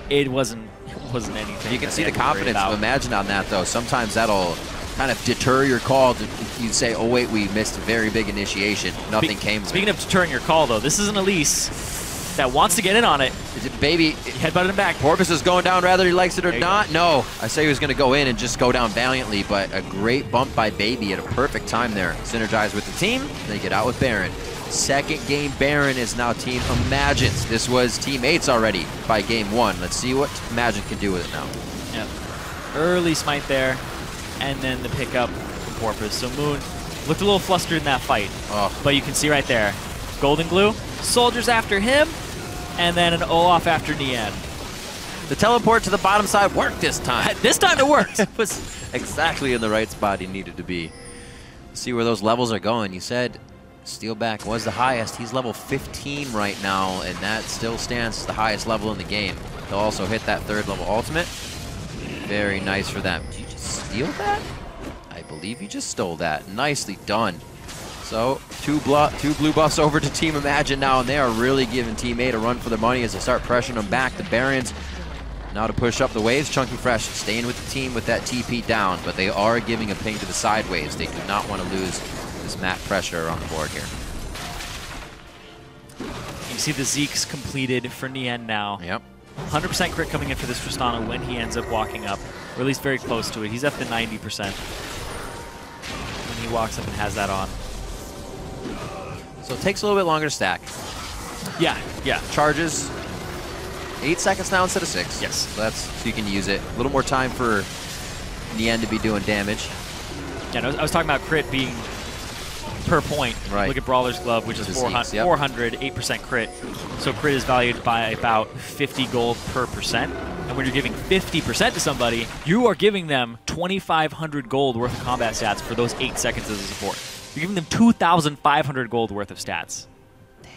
it wasn't anything. You can see the confidence of Imagine on that, though. Sometimes that'll kind of deter your call. You say, oh, wait, we missed a very big initiation. Nothing came. Speaking of deterring your call, though, this is an Elise that wants to get in on it. Is it Baby? Headbutted him back. Porpoise is going down whether he likes it or not. No, I say he was going to go in and just go down valiantly, but a great bump by Baby at a perfect time there. Synergize with the team, they get out with Baron. Second game Baron is now Team Imagine's. This was Team 8's already by game 1. Let's see what Imagine can do with it now. Yep. Early smite there, and then the pickup from Porpoise. So Moon looked a little flustered in that fight, but you can see right there, golden glue, soldiers after him, and then an O-off after Nien. The teleport to the bottom side worked this time. This time it worked. It was exactly in the right spot he needed to be. See where those levels are going. You said Steelback was the highest. He's level 15 right now, and that still stands as the highest level in the game. They'll also hit that 3rd level ultimate. Very nice for them. Did you just steal that? I believe you just stole that. Nicely done. So, two blue buffs over to Team Imagine now, and they are really giving Team 8 a run for their money as they start pressuring them back. The Barons now to push up the waves. Chunky Fresh staying with the team with that TP down, but they are giving a ping to the sideways. They do not want to lose this map pressure on the board here. You see the Zeke's completed for Nien now. Yep. 100% crit coming in for this Tristana when he ends up walking up, or at least very close to it. He's up to 90% when he walks up and has that on. So it takes a little bit longer to stack. Yeah, yeah. Charges 8 seconds now instead of 6. Yes. So you can use it. A little more time for Nien to be doing damage. Yeah, I was talking about crit being per point. Right. Look at Brawler's Glove, which is 400, yep. 8% crit. So crit is valued by about 50 gold per percent. And when you're giving 50% to somebody, you are giving them 2,500 gold worth of combat stats for those 8 seconds as a support. You're giving them 2,500 gold worth of stats. Damn.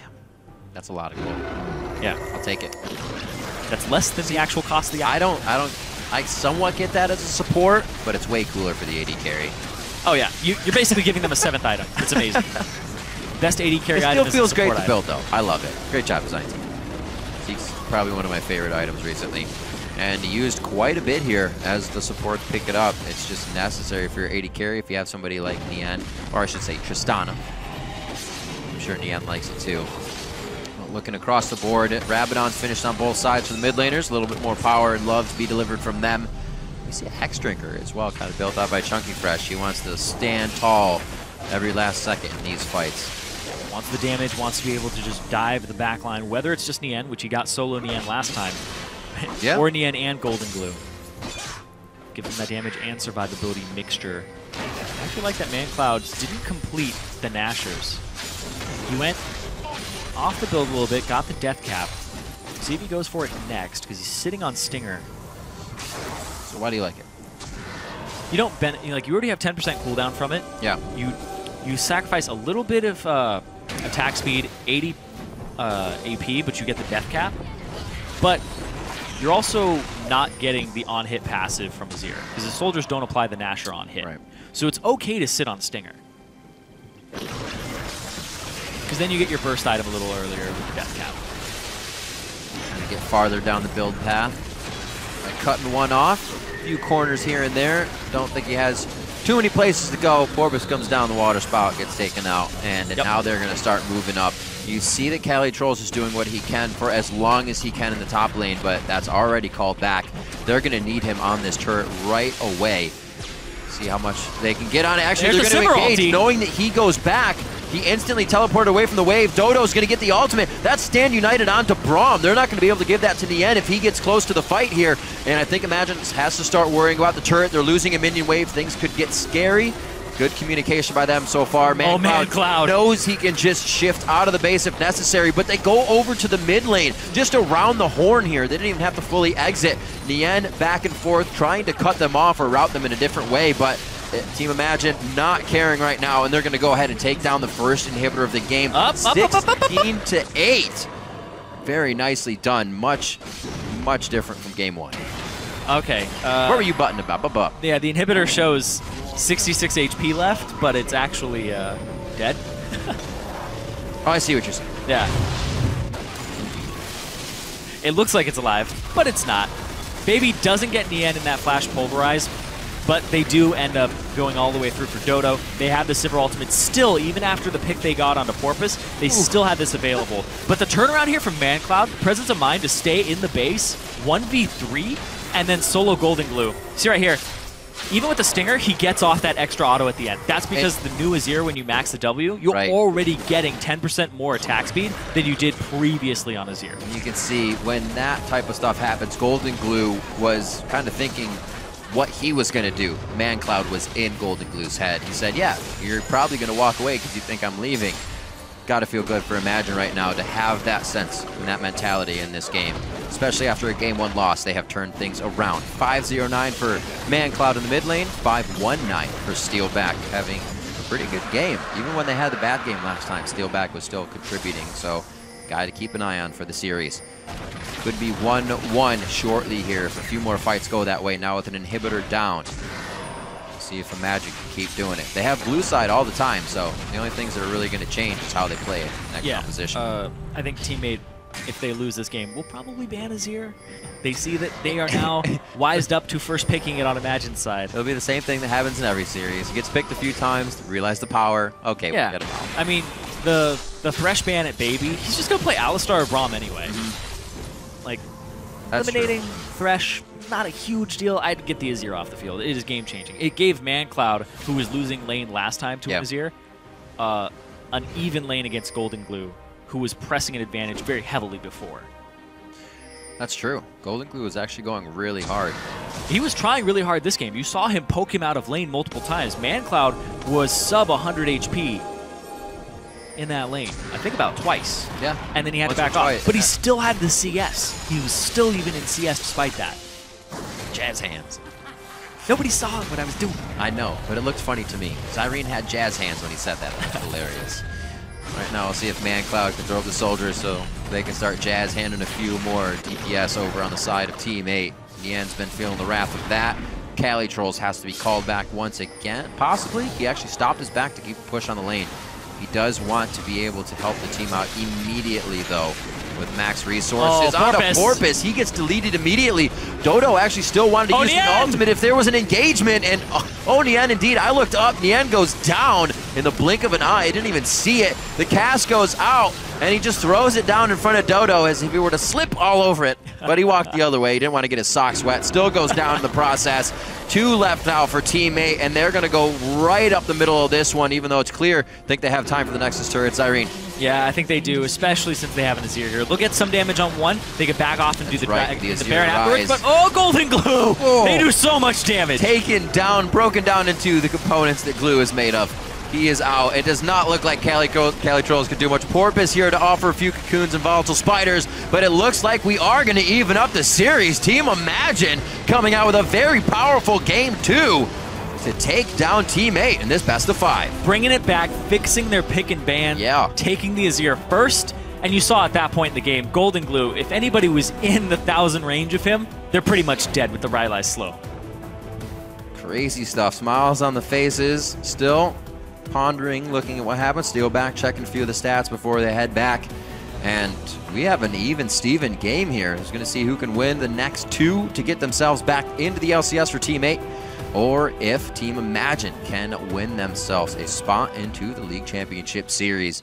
That's a lot of gold. Yeah. I'll take it. That's less than the actual cost of the item. I somewhat get that as a support, but it's way cooler for the AD carry. Oh yeah, you're basically giving them a 7th item. It's amazing. best AD carry It item. still feels great to item. build, though. I love it. Great job, design team. Zeke's probably one of my favorite items recently. And used quite a bit here as the supports pick it up. It's just necessary for your AD carry if you have somebody like Nian, or I should say Tristana. I'm sure Nian likes it too. Well, looking across the board, Rabadon's finished on both sides for the mid laners. A little bit more power and love to be delivered from them. We see a Hex Drinker as well, kind of built out by Chunky Fresh. He wants to stand tall every last second in these fights. Wants the damage, wants to be able to just dive the back line, whether it's just Nian, which he got solo Nian last time, Yeah. or Nian and Golden Glue. Give him that damage and survivability mixture. I feel like that ManCloud didn't complete the Nashers. He went off the build a little bit, got the death cap. See if he goes for it next, because he's sitting on Stinger. So why do you like it? You don't like you already have 10% cooldown from it. Yeah. You sacrifice a little bit of attack speed, 80 AP, but you get the death cap. But you're also not getting the on-hit passive from Azir, because the soldiers don't apply the Nasher on hit. Right. So it's okay to sit on Stinger. Because then you get your burst item a little earlier with the death cap. Trying to get farther down the build path. By cutting one off, a few corners here and there. Don't think he has too many places to go. Porbus comes down the water spout, gets taken out, and now they're going to start moving up. You see that Cali-Trolls is doing what he can for as long as he can in the top lane, but that's already called back. They're going to need him on this turret right away. See how much they can get on it. Actually, There's they're going to engage, ulti. knowing that he goes back. He instantly teleported away from the wave. Dodo's going to get the ultimate. That's Stand United onto Braum. They're not going to be able to give that to Nian if he gets close to the fight here. And I think Imagine has to start worrying about the turret. They're losing a minion wave. Things could get scary. Good communication by them so far. ManCloud knows he can just shift out of the base if necessary, but they go over to the mid lane, just around the horn here. They didn't even have to fully exit. Nian back and forth, trying to cut them off or route them in a different way, but Team Imagine not caring right now, and they're going to go ahead and take down the first inhibitor of the game. 16-8. Very nicely done. Much different from game one. Okay. What were you butting about? Yeah, the inhibitor shows 66 HP left, but it's actually dead. Oh, I see what you're saying. Yeah. It looks like it's alive, but it's not. Baby doesn't get Nian in that flash pulverize, but they do end up going all the way through for Dodo. They have the Sivir ultimate still, even after the pick they got onto Porpoise, they still had this available. But the turnaround here from ManCloud, presence of mind to stay in the base, 1v3, and then solo Golden Glue. See right here, even with the Stinger, he gets off that extra auto at the end. That's because the new Azir, when you max the W, you're already getting 10% more attack speed than you did previously on Azir. You can see when that type of stuff happens, Golden Glue was kind of thinking what he was going to do. ManCloud was in Golden Glue's head. He said, yeah, you're probably going to walk away because you think I'm leaving. Got to feel good for Imagine right now to have that sense and that mentality in this game. Especially after a game one loss, they have turned things around. 5-0-9 for ManCloud in the mid lane, 5-1-9 for Steelback, having a pretty good game. Even when they had the bad game last time, Steelback was still contributing. So, guy to keep an eye on for the series. Could be 1-1 shortly here if a few more fights go that way now with an inhibitor down. See if Imagine can keep doing it. They have blue side all the time, so the only things that are really going to change is how they play it in that composition. I think Teammate, if they lose this game, will probably ban Azir. They see that they are now wised up to first picking it on Imagine's side. It'll be the same thing that happens in every series. He gets picked a few times, realize the power. Okay, we'll get him out. I mean, the Thresh ban at Baby, he's just going to play Alistar or Braum anyway. Like, that's eliminating true. Thresh, not a huge deal. I'd get the Azir off the field. It is game-changing. It gave ManCloud, who was losing lane last time to an Azir, an even lane against Golden Glue, who was pressing an advantage very heavily before. That's true. Golden Glue was actually going really hard. He was trying really hard this game. You saw him poke him out of lane multiple times. ManCloud was sub 100 HP in that lane. I think about twice. Yeah. And then he had to back off. But he still had the CS. He was still even in CS despite that. Jazz hands. Nobody saw what I was doing. I know, but it looked funny to me. Cyrene had jazz hands when he said that. That's hilarious. Right now, we'll see if ManCloud can throw the soldiers so they can start jazz handing a few more DPS over on the side of Team 8. Nian's been feeling the wrath of that. Cali-Trolls has to be called back once again, possibly. He actually stopped his back to keep a push on the lane. He does want to be able to help the team out immediately, though, with max resources. Oh, On a Porpoise, he gets deleted immediately. Dodo actually still wanted to use the ultimate if there was an engagement, and Nien, indeed, I looked up, Nien goes down in the blink of an eye. I didn't even see it. The cast goes out, and he just throws it down in front of Dodo as if he were to slip all over it. But he walked the other way. He didn't want to get his socks wet. Still goes down in the process. 2 left now for teammate, and they're going to go right up the middle of this one, even though it's clear. I think they have time for the Nexus turrets. Irene. Yeah, I think they do, especially since they have an Azir here. They'll get some damage on one. They can back off and do the Baron afterwards. But Golden Glue! Oh. They do so much damage. Taken down, broken down into the components that Glue is made of. He is out. It does not look like Cali Trolls could do much. Porpoise here to offer a few cocoons and volatile spiders, but it looks like we are going to even up the series. Team Imagine coming out with a very powerful game 2 to take down Team 8 in this best of 5. Bringing it back, fixing their pick and ban, taking the Azir first, and you saw at that point in the game, Golden Glue, if anybody was in the 1,000 range of him, they're pretty much dead with the Rylai's slow. Crazy stuff. Smiles on the faces, still pondering, looking at what happened. Steelback checking a few of the stats before they head back. And we have an even Steven game here. Who's going to see who can win the next 2 to get themselves back into the LCS for Team 8, or if Team Imagine can win themselves a spot into the League Championship Series.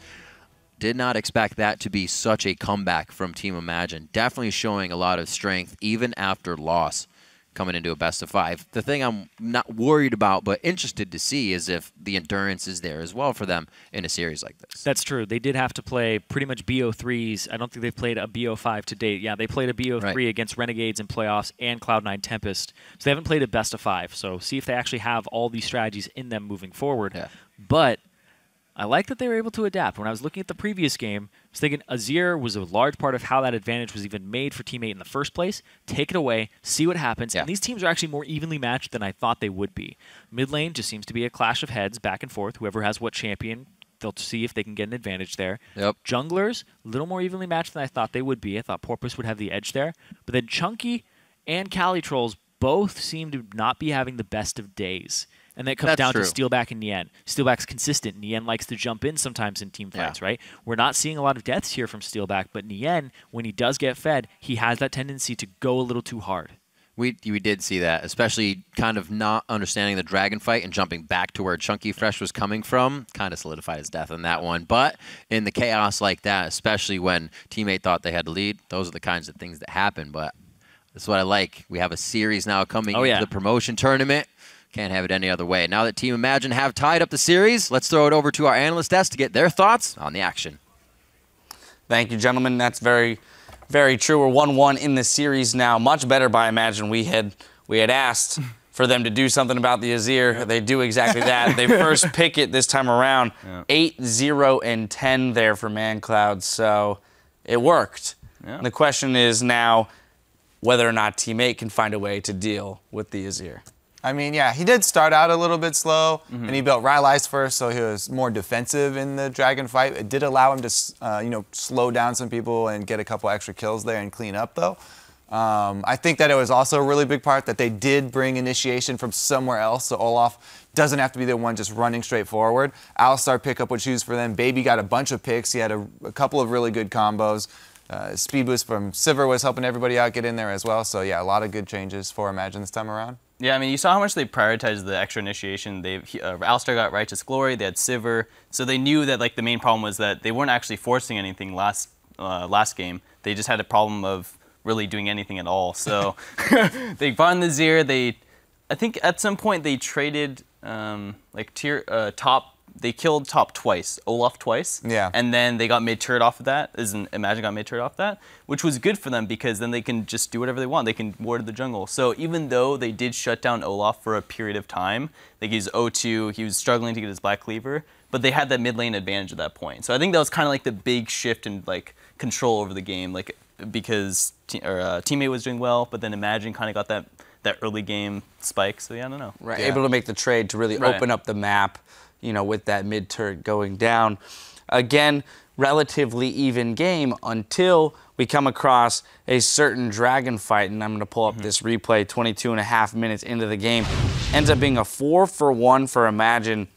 Did not expect that to be such a comeback from Team Imagine. Definitely showing a lot of strength even after loss, coming into a best of 5. The thing I'm not worried about but interested to see is if the endurance is there as well for them in a series like this. That's true. They did have to play pretty much BO3s. I don't think they've played a BO5 to date. Yeah, they played a BO3 against Renegades in playoffs and Cloud9 Tempest. So they haven't played a best of 5. So see if they actually have all these strategies in them moving forward. Yeah. But I like that they were able to adapt. When I was looking at the previous game, I was thinking Azir was a large part of how that advantage was even made for Team 8 in the first place. Take it away, see what happens. And these teams are actually more evenly matched than I thought they would be. Mid lane just seems to be a clash of heads back and forth. Whoever has what champion, they'll see if they can get an advantage there. Junglers, a little more evenly matched than I thought they would be. I thought Porpoise would have the edge there. But then Chunky and Cali Trolls both seem to not be having the best of days. And that comes down to Steelback and Nien. Steelback's consistent. Nien likes to jump in sometimes in team fights, right? We're not seeing a lot of deaths here from Steelback, but Nien, when he does get fed, he has that tendency to go a little too hard. We did see that, especially kind of not understanding the dragon fight and jumping back to where Chunky Fresh was coming from. Kind of solidified his death in that one. But in the chaos like that, especially when teammate thought they had to lead, those are the kinds of things that happen. But that's what I like. We have a series now coming into the promotion tournament. Can't have it any other way. Now that Team Imagine have tied up the series, let's throw it over to our analyst desk to get their thoughts on the action. Thank you, gentlemen. That's very, very true. We're 1-1 in the series now. Much better by Imagine. We had asked for them to do something about the Azir. They do exactly that. They first pick it this time around. 8-0-10 there for ManCloud. So it worked. And the question is now whether or not Team 8 can find a way to deal with the Azir. I mean, yeah, he did start out a little bit slow, and he built Rylai's first, so he was more defensive in the Dragon fight. It did allow him to, slow down some people and get a couple extra kills there and clean up, though. I think that it was also a really big part that they did bring initiation from somewhere else, so Olaf doesn't have to be the one just running straight forward. Alistar pick up what choose for them. Baby got a bunch of picks. He had a couple of really good combos. Speed boost from Sivir was helping everybody out get in there as well. So, yeah, a lot of good changes for Imagine this time around. Yeah, I mean, you saw how much they prioritized the extra initiation. Alistar got Righteous Glory, they had Sivir, so they knew that the main problem was that they weren't actually forcing anything last game. They just had a problem of really doing anything at all. So they bought in the Azir. I think at some point they traded top. They killed top twice, Olaf twice. Yeah. And then they got mid-turret off of that. Imagine got mid-turret off that, which was good for them because then they can just do whatever they want. They can ward the jungle. So even though they did shut down Olaf for a period of time, he's 0-2, he was struggling to get his Black Cleaver, but they had that mid lane advantage at that point. So I think that was kind of the big shift in control over the game, because teammate was doing well, but then Imagine kind of got that early game spike. So yeah, I don't know. Right. Able to make the trade to really open up the map. With that mid-turret going down. Again, relatively even game until we come across a certain dragon fight, and I'm going to pull up this replay 22.5 minutes into the game. Ends up being a 4-for-1 for Imagine.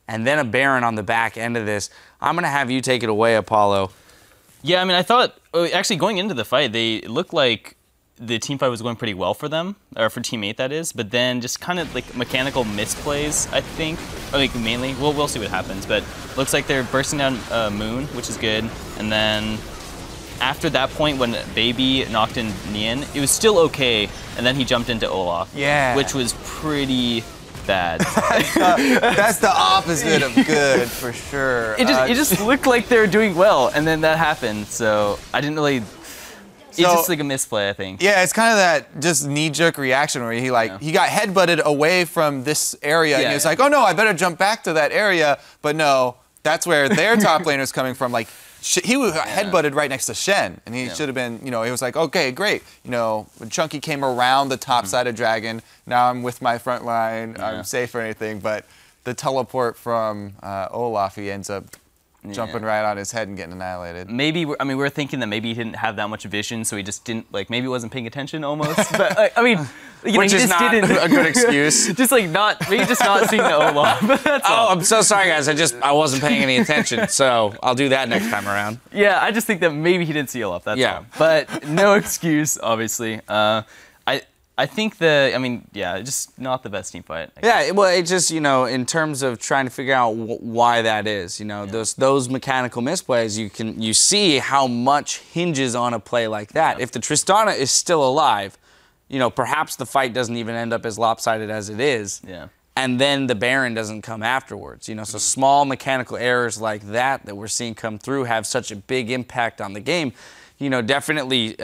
and then a Baron on the back end of this. I'm going to have you take it away, Apollo. Yeah, I mean, I thought, actually going into the fight, it looked like the team fight was going pretty well for them, or for Team 8 that is, but then just kind of like mechanical misplays, I think, like mainly. We'll see what happens, but looks like they're bursting down Moon, which is good, and then after that point when Baby knocked in Nian, it was still okay, and then he jumped into Olaf, which was pretty bad. That's the opposite of good, for sure. It just looked like they were doing well, and then that happened, so I didn't really... It's just like a misplay, I think. Yeah, it's kind of that just knee-jerk reaction where he got headbutted away from this area, and he was like, oh no, I better jump back to that area, but no, that's where their top laner's coming from. Like, he was headbutted right next to Shen, and he should have been, he was like, okay, great. When Chunky came around the top side of Dragon, now I'm with my front line, I'm safe or anything, but the teleport from Olaf, he ends up jumping right on his head and getting annihilated. Maybe, I mean, we were thinking that maybe he didn't have that much vision, so he just didn't, like, maybe he wasn't paying attention almost. But, I mean, which is not a good excuse. Just like maybe just not seeing the Olaf. Oh, I'm so sorry, guys. I wasn't paying any attention, so I'll do that next time around. Yeah, I just think that maybe he didn't see Olaf, that's all. But no excuse, obviously. I think just not the best team fight. Yeah, well, it just, in terms of trying to figure out why that is, those mechanical misplays, you see how much hinges on a play like that. If the Tristana is still alive, perhaps the fight doesn't even end up as lopsided as it is. Yeah. And then the Baron doesn't come afterwards, so small mechanical errors like that we're seeing come through have such a big impact on the game, definitely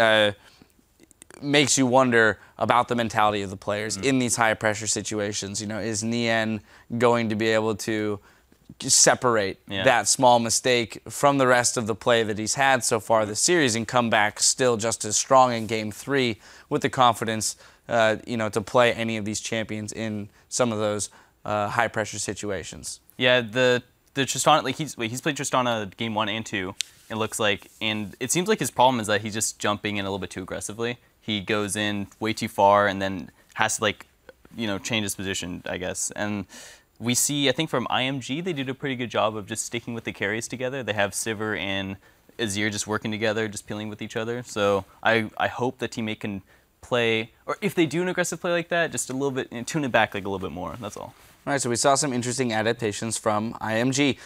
makes you wonder about the mentality of the players in these high pressure situations. Is Nian going to be able to separate that small mistake from the rest of the play that he's had so far this series and come back still just as strong in Game 3 with the confidence, to play any of these champions in some of those high pressure situations? Yeah, the Tristana, like he's played Tristana Game 1 and 2. It looks like, and it seems like his problem is that he's just jumping in a little bit too aggressively. He goes in way too far and then has to change his position, I guess. And we see, I think from IMG, they did a pretty good job of just sticking with the carries together. They have Sivir and Azir just working together, just peeling with each other. So I hope the teammate can play, or if they do an aggressive play like that, just a little bit, tune it back like a little bit more, that's all. All right, so we saw some interesting adaptations from IMG.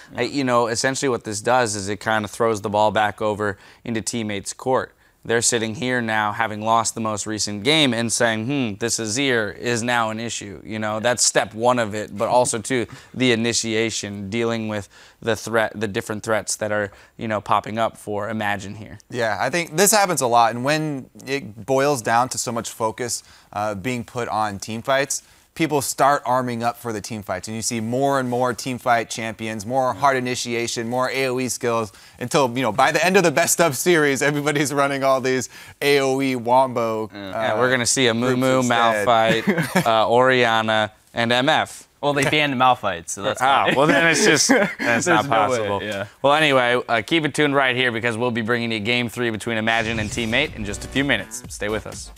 Essentially what this does is it kind of throws the ball back over into teammates' court. They're sitting here now, having lost the most recent game, and saying, this Azir is now an issue. That's step one of it, but also, too, the initiation, dealing with the different threats that are, popping up for Imagine here. Yeah, I think this happens a lot, and when it boils down to so much focus being put on team fights, people start arming up for the team fights, and you see more and more team fight champions, more hard initiation, more AoE skills, until, by the end of the best of series, everybody's running all these AoE wombo. We're going to see a Moo, Malphite, Orianna, and MF. Well, they banned Malphite, so that's fine. Well, then that's not possible. No way, Well, anyway, keep it tuned right here because we'll be bringing you Game 3 between Imagine and Team 8 in just a few minutes. Stay with us.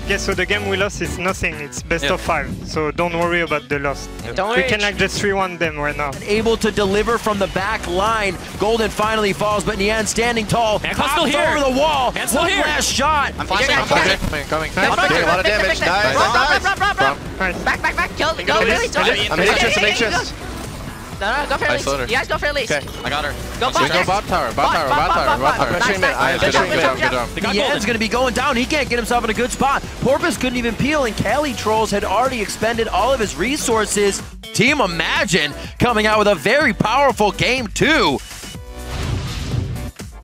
Yeah, so the game we lost is nothing. It's best of 5, so don't worry about the loss. We can just 3-1 them right now. Able to deliver from the back line. Golden finally falls, but Nian standing tall. Pops over the wall. One last shot. I'm flashing. Coming. A lot of damage. Nice. Back. Kill. Go, really. I'm hitting chest. No, go for Elise. You guys go for Elise. Okay, I got her. Go bot tower. Nian's going to be going down. He can't get himself in a good spot. Porpoise couldn't even peel, and Kelly Trolls had already expended all of his resources. Team Imagine coming out with a very powerful Game 2.